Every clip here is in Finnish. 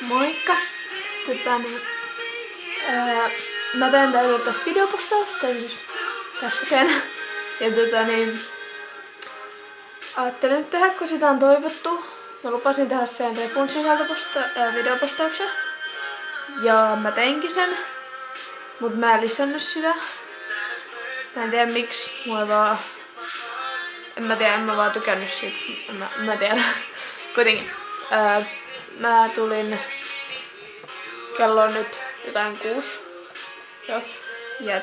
Moikka! Mä teen tästä videopostausta, siis tässä teen. Ja ajattelin nyt tehdä, kun sitä on toivottu. Mä lupasin tehdä sen repun videopostauksen. Ja mä teinkin sen. Mut mä en lisännyt sitä. Mä en tiedä miksi, en mä vaan tykännyt siitä. Mä tiedän. Kuitenkin. Mä tulin, kello on nyt jotain 6. Joo. Ja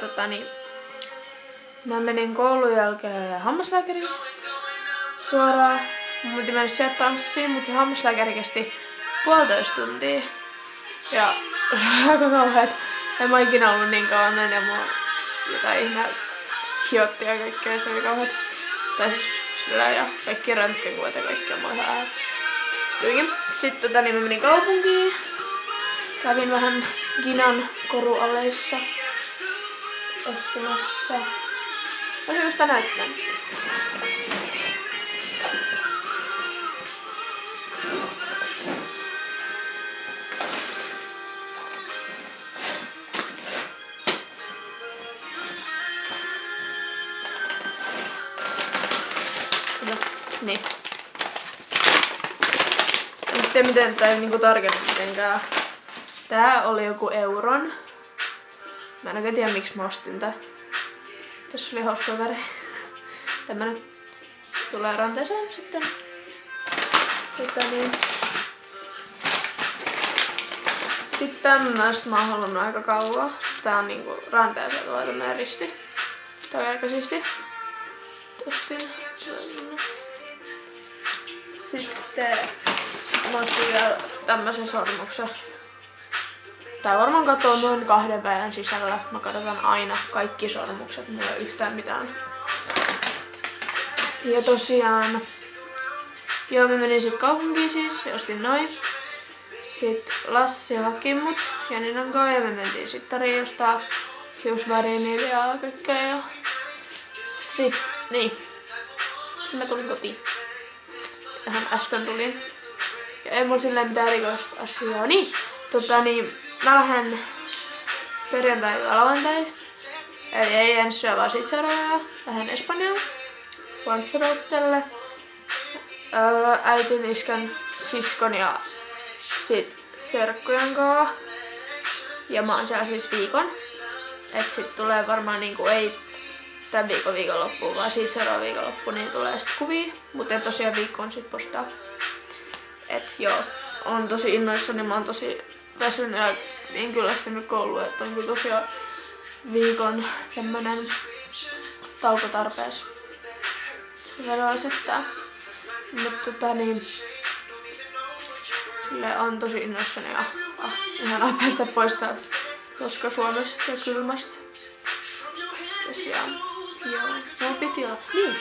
mä menin koulun jälkeen hammaslääkäriin suoraan. Mä piti mennä sieltä tanssiin, mutta se hammaslääkäri kesti 1,5 tuntia. Ja se oli aika kauheet. En mä ikinä ollut niin kauan ja mua jotain ihme hiotti ja kaikkea, se oli kauheet. Tai siis sillä ja kaikki röntgenkuvat ja kaikkea mua ihan ääret. Kuitenkin. Sitten mä menin kaupunkiin. Kävin vähän Ginan korualeissa ostamassa. Voisinko sitä näyttää? No, niin. En tiedä miten tää ei niinku tarkennu mitenkään. Tää oli joku euron. Mä en oikein tiedä miksi mä ostin tää. Tässä oli hauskoja värejä. Tämmönen tulee ranteeseen sitten. Sitten tämmöstä mä oon halunnut aika kauan. Tää on niinku ranteeseen tulee tämmönen risti. Tää oli aika siisti. Tostin. Sitten mä ostin vielä tämmösen sormuksen. Tää varmaan katoo noin 2 päivän sisällä. Mä katsotan aina kaikki sormukset, mulla ei yhtään mitään. Ja tosiaan, joo, mä menin sit kaupunkiin siis ja ostin noin. Sitten Lassi haki mut Janinan kanssa ja me mentiin sittariin ostaa hiusväriä ja kaikkea. Ja sit, niin. Sitten mä tulin kotiin. Tähän äsken tulin. Ja ei mulla silleen mitään erikoista asiaa. Niin, mä lähden perjantai ja lauantai. Eli ei ensi syö vaan sit seuraavaa. Lähden Espanjaan. Lanzarotelle. Äitin, iskän, siskon ja sit serkkujen kaa. Ja mä oon siellä siis viikon. Et sit tulee varmaan niinku ei tän viikonloppuun, vaan siitä seuraavan viikonloppuun niin tulee sit kuvia. Mut en tosiaan viikkoon sit postaa. Et joo, on tosi innoissani, mä oon tosi väsynyt ja niin kyllästynyt kouluun, että on kyllä tosiaan viikon tämmönen tauko tarpeessa. Se verran esittää. Mutta silleen on tosi innoissani ja ihanaa päästä pois täältä koska Suomesta ja kylmästä. Tosiaan, joo, mulla piti olla. Niin.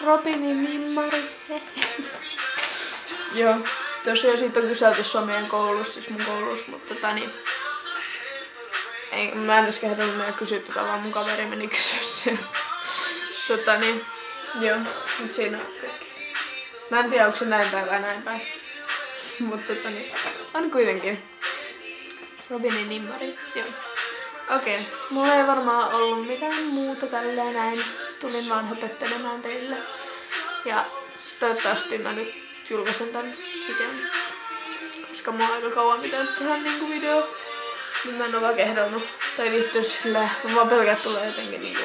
Robinin nimmari. Joo, tosiaan siitä on kyselty somien koulussa, siis mun koulussa, mutta mä en edes kehdannut meidän kysyä vaan mun kaveri meni kysyä siellä. Joo, mut siinä on kaikki. Mä en tiedä, onko se näin päin vai näin päin. Mutta on kuitenkin. Robinin nimmari, joo. Okei, mulla ei varmaan ollut mitään muuta tälleen näin. Tulin vaan höpöttelemään teille. Ja toivottavasti mä nyt julkaisen tän videon. Koska mä oon aika kauan pitänyt tehdä niinku video. Nyt mä en oo vaan kehdannut. Tai liittyy silleen, mä vaan pelkään, että tulee jotenkin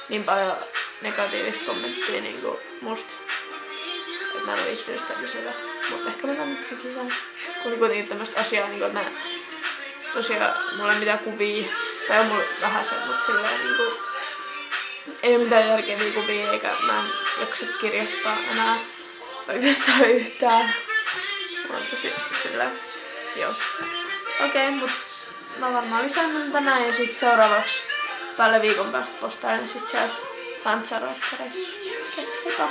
niin paljon negatiivista kommenttia niinku musta. Et mä en oo liittynyt tämmöisellä. Mutta ehkä mä nyt sit lisään. Oli kuitenkin tämmöstä asiaa niinku, että mä tosiaan mulla ei mitään kuvia. Tai on mulla vähän se, mut silleen niinku ei oo mitään järkeviä kuvia eikä mä en jaksa kirjoittaa enää oikeastaan yhtään. Mä oon tosi silleen, joo. Okei, mut mä varmaan lisään tän tänään ja sit seuraavaksi päälle viikon päästä postailen sit sieltä Lanzarote-reissusta. Okei, heippa!